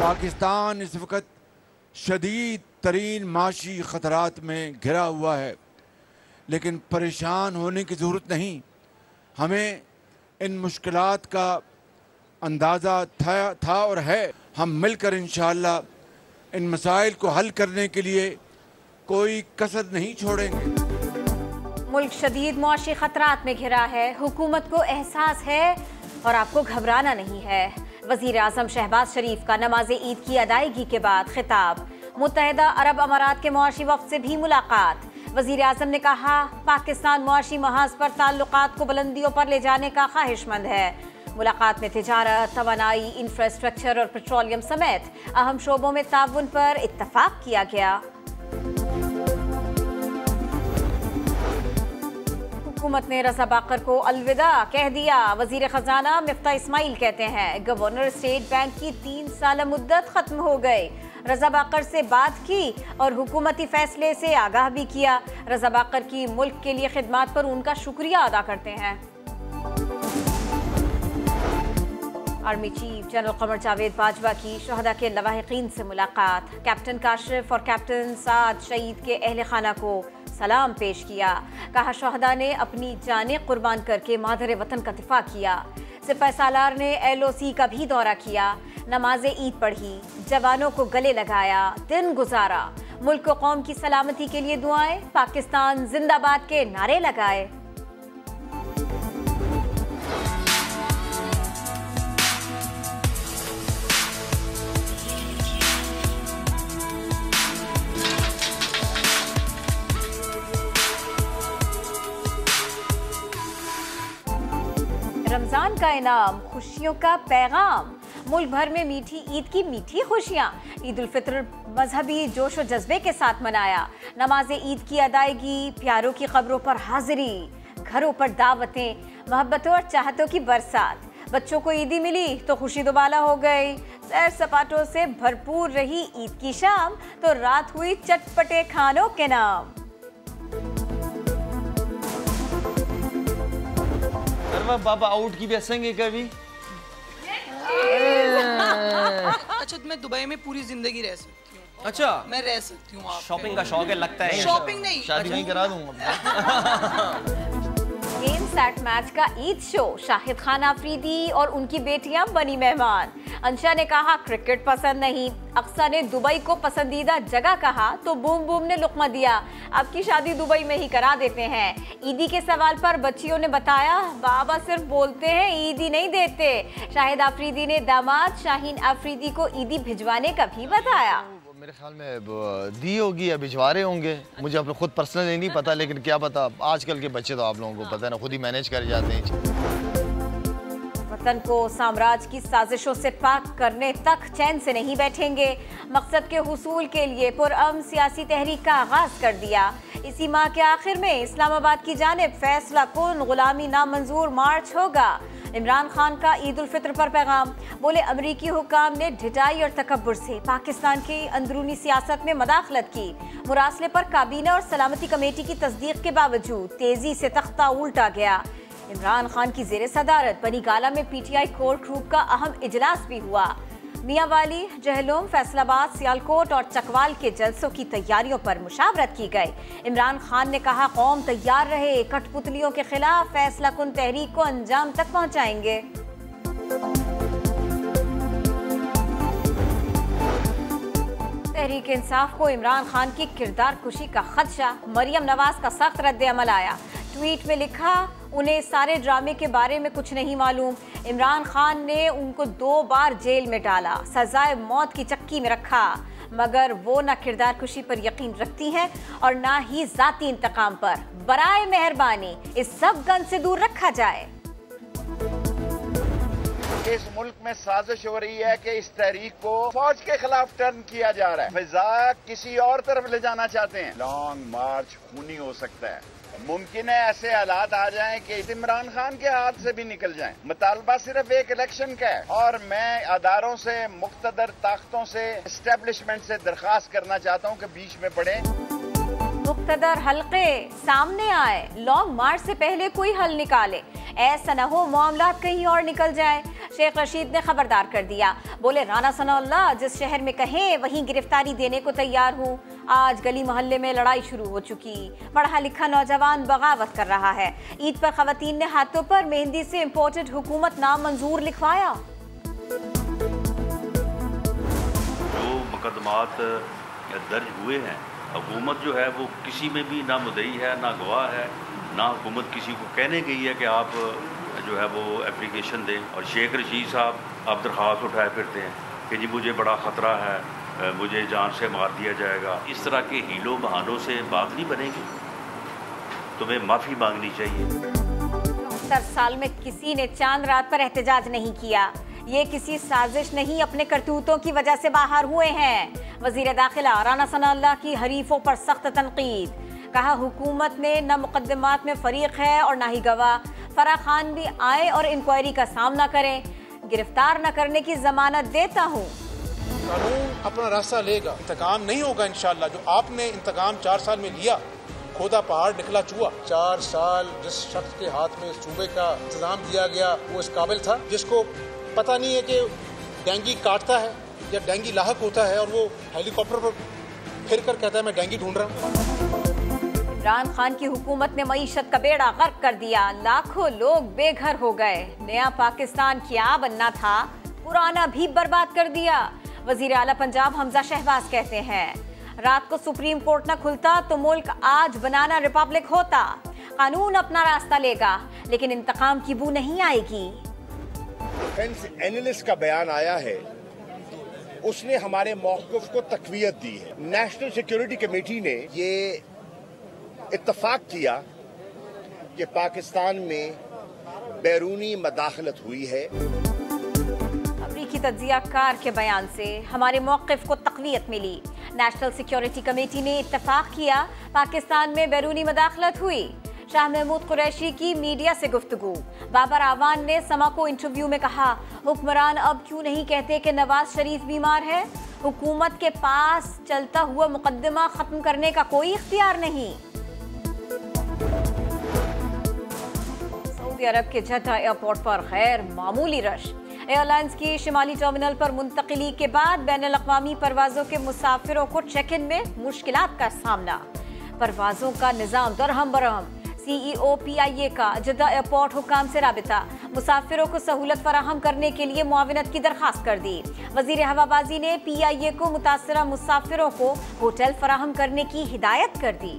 पाकिस्तान इस वक्त शदीद तरीन माशी ख़तरात में घिरा हुआ है, लेकिन परेशान होने की ज़रूरत नहीं। हमें इन मुश्किलात का अंदाज़ा था और है। हम मिलकर इंशाअल्लाह इन मसाइल को हल करने के लिए कोई कसर नहीं छोड़ेंगे। मुल्क शदीद मुआशी ख़तरात में घिरा है, हुकूमत को एहसास है और आपको घबराना नहीं है। वज़ीर आज़म शहबाज शरीफ का नमाज ईद की अदायगी के बाद खिताब। मुत्तहिदा अरब अमारात के मुआशी वफ़द से भी मुलाकात। वज़ीर आज़म ने कहा पाकिस्तान मुआशी महाज पर ताल्लुकात को बुलंदियों पर ले जाने का ख्वाहिशमंद है। मुलाकात में तिजारत, तवानाई, इंफ्रास्ट्रक्चर और पेट्रोलियम समेत अहम शोबों में ताउन पर इत्तफाक किया गया। हुकूमत ने रज़ा बाकर को अलविदा कह दिया। वज़ीर ख़जाना मिफ्ता इस्माइल कहते हैं गवर्नर स्टेट बैंक की 3 साल मुद्दत ख़त्म हो गई। रज़ा बाकर से बात की और हुकूमती फैसले से आगाह भी किया। रज़ा बाकर की मुल्क के लिए खिदमात पर उनका शुक्रिया अदा करते हैं। Army chief general Qamar Javed Bajwa की शहदा के लवाहिकीन से मुलाकात। कैप्टन काशिफ और कैप्टन साद शहीद के अहल खाना को सलाम पेश किया। कहा शहदा ने अपनी जानें कुर्बान करके मादर वतन का दिफा किया। सिपाही सालार ने LOC का भी दौरा किया। नमाज ईद पढ़ी, जवानों को गले लगाया, दिन गुजारा। मुल्क को कौम की सलामती के लिए दुआएं, पाकिस्तान जिंदाबाद के नारे लगाए। रमजान का इनाम, खुशियों का पैगाम। मुल्क भर में मीठी ईद की मीठी खुशियां। ईद उल फित्र मजहबी जोश और जज्बे के साथ मनाया। नमाज ईद की अदायगी, प्यारों की खबरों पर हाजिरी, घरों पर दावतें, मोहब्बतों और चाहतों की बरसात। बच्चों को ईदी मिली तो खुशी दुबाला हो गई। सैर सपाटों से भरपूर रही ईद की शाम तो रात हुई चटपटे खानों के नाम। बाबा आउट की भी हंसेंगे कभी। अच्छा मैं दुबई में पूरी जिंदगी रह सकती हूँ। अच्छा मैं रह सकती हूँ। शॉपिंग का शौक है लगता है। शॉपिंग नहीं, शादी नहीं करा दूंगा। गेम सेट मैच का ईद शो, शाहिद खान आफरीदी और उनकी बेटियां बनी मेहमान। अंशा ने कहा क्रिकेट पसंद नहीं, अक्सा ने दुबई को पसंदीदा जगह कहा तो बूम बूम ने लुक्मा दिया आपकी शादी दुबई में ही करा देते हैं। ईदी के सवाल पर बच्चियों ने बताया बाबा सिर्फ बोलते हैं ईदी नहीं देते। शाहिद आफरीदी ने दामाद शाहीन आफरीदी को ईदी भिजवाने का भी बताया। मेरे ख्याल में दी होगी या भिजवा रहे होंगे, मुझे अपने खुद पर्सनली नहीं पता, लेकिन क्या पता आजकल के बच्चे तो आप लोगों को पता है ना, खुद ही मैनेज कर जाते हैं। वतन को साम्राज्य की साजिशों से पाक करने तक चैन से नहीं बैठेंगे। मकसद के हुसूल के लिए पुरअमन सियासी तहरीक का आगाज कर दिया। इसी माह के आखिर में इस्लामाबाद की जानिब फैसला कुन गुलामी नामंजूर मार्च होगा। इमरान खान का ईद उल फित्र पर पैगाम। बोले अमरीकी हुकाम ने ढिठाई और तकब्बुर से पाकिस्तान की अंदरूनी सियासत में मदाखलत की। मुरासले पर काबीना और सलामती कमेटी की तस्दीक के बावजूद तेजी से तख्ता उल्टा गया। इमरान खान की जेर सदारत बनी गाला में PTI कोर ग्रुप का अहम इजलास भी हुआ। मियांवाली, जहलुम, फैसलाबाद, सियालकोट और चकवाल के जलसों की तैयारियों पर मुशावरत की गई। इमरान खान ने कहा कौम तैयार रहे, कठपुतलियों के खिलाफ फैसला कुन तहरीक को अंजाम तक पहुंचाएंगे। तहरीक इंसाफ को इमरान खान की किरदार कुशी का खदशा। मरियम नवाज का सख्त रद्द अमल आया। ट्वीट में लिखा उन्हें सारे ड्रामे के बारे में कुछ नहीं मालूम। इमरान खान ने उनको 2 बार जेल में डाला, सजाए मौत की चक्की में रखा, मगर वो ना किरदार कुशी पर यकीन रखती हैं और ना ही जाती इंतकाम पर। बराए मेहरबानी इस सब गन से दूर रखा जाए। इस मुल्क में साजिश हो रही है कि इस तहरीक को फौज के खिलाफ टर्न किया जा रहा है, फिजा किसी और तरफ ले जाना चाहते हैं। लॉन्ग मार्च खूनी हो सकता है। मुमकिन है ऐसे हालात आ जाएं कि इमरान खान के हाथ से भी निकल जाएं। मुतालबा सिर्फ एक इलेक्शन का है और मैं अदारों से, मुख्तदर ताकतों से, एस्टेब्लिशमेंट से दरख्वास्त करना चाहता हूं कि बीच में पड़े। मुक्तदर हल्के सामने आए, लॉन्ग मार्च से पहले कोई हल निकाले, ऐसा न हो मामला कहीं और निकल जाए। शेख रशीद ने खबरदार कर दिया, बोले राना सनाउल्लाह जिस शहर में कहें वहीं गिरफ्तारी देने को तैयार हूँ। आज गली मोहल्ले में लड़ाई शुरू हो चुकी, पढ़ा लिखा नौजवान बगावत कर रहा है। ईद पर खवातीन ने हाथों पर मेहंदी से इम्पोर्टेड हुकूमत नाम मंजूर लिखवाया। जो मुकदमात दर्ज हुए हैं, हुकूमत जो है वो किसी में भी ना मुद्दई है ना गवाह है, ना हुकूमत किसी को कहने गई है कि आप जो है वो एप्लीकेशन दें। और शेख रशीद साहब आप दरख्वास्त उठाए फिरते हैं कि जी मुझे बड़ा ख़तरा है, मुझे जान से मार दिया जाएगा। इस तरह के हीलों बहानों से बात नहीं बनेगी, तुम्हें माफ़ी मांगनी चाहिए। 70 साल में किसी ने चांद रात पर एहतजाज नहीं किया, ये किसी साजिश नहीं, अपने करतूतों की वजह से बाहर हुए हैं। वजीर दाखिला राना सनाउल्लाह की हरीफों पर सख्त तनकीद, कहा हुकूमत ने न मुकदमात में फरीक है और न ही गवाह। फराह खान भी आए और इंक्वायरी का सामना करें, गिरफ्तार न करने की जमानत देता हूँ। कानून अपना रास्ता लेगा, इंतकाम नहीं होगा इंशाल्लाह। जो आपने इंतकाम 4 साल में लिया, खोदा पहाड़ निकला चूहा। 4 साल जिस शख्स के हाथ में सूबे का इंतजाम दिया गया वो इस काबिल था, जिसको पता नहीं है कि डेंगी काटता है या डेंगी लाहक होता है, और वो हेलीकॉप्टर पर फिर कर कहता है मैं डेंगी ढूंढ रहा हूँ। इमरान खान की हुकूमत ने मईशत का बेड़ा गर्क कर दिया, लाखों लोग बेघर हो गए। नया पाकिस्तान क्या बनना था, पुराना भी बर्बाद कर दिया। वजीर आला पंजाब हमजा शहबाज कहते हैं, रात को सुप्रीम कोर्ट न खुलता तो मुल्क आज बनाना रिपब्लिक होता। कानून अपना रास्ता लेगा लेकिन इंतकाम की बू नहीं आएगी। डिफेंस एनालिस्ट का बयान आया है, उसने हमारे मौक़िफ़ को तक़वियत दी है। नेशनल सिक्योरिटी कमेटी ने ये इत्तफाक किया कि पाकिस्तान में बैरूनी मदाखलत हुई है। अमरीकी तज्ज़ियाकार के बयान से हमारे मौक़िफ़ को तक़वियत मिली। नेशनल सिक्योरिटी कमेटी ने इत्तफाक किया, पाकिस्तान में बैरूनी मदाखलत हुई। शाह महमूद कुरैशी की मीडिया से गुफ्तगू, बाबर आवान ने समा को इंटरव्यू में कहा, हुक्मरान अब क्यों नहीं कहते कि नवाज शरीफ बीमार है। हुकूमत के पास चलता हुआ मुकदमा खत्म करने का कोई इख्तियार नहीं। सऊदी अरब के जद्दा एयरपोर्ट पर गैर मामूली रश। एयरलाइंस की शिमाली टर्मिनल पर मुंतकिली के बाद बैनुल अक़वामी परवाजों के मुसाफिरों को चेक इन में मुश्किलात का सामना। परवाजों का निज़ाम दरहम बरहम। CEO PIA का जद्दा एयरपोर्ट हुकाम से राबिता, मुसाफिरों को सहूलत फराहम करने के लिए मुआविनत की दरखास्त कर दी। वजीर हवाबाजी ने PIA को मुतासरा मुसाफिरों को होटल फराहम करने की हिदायत कर दी।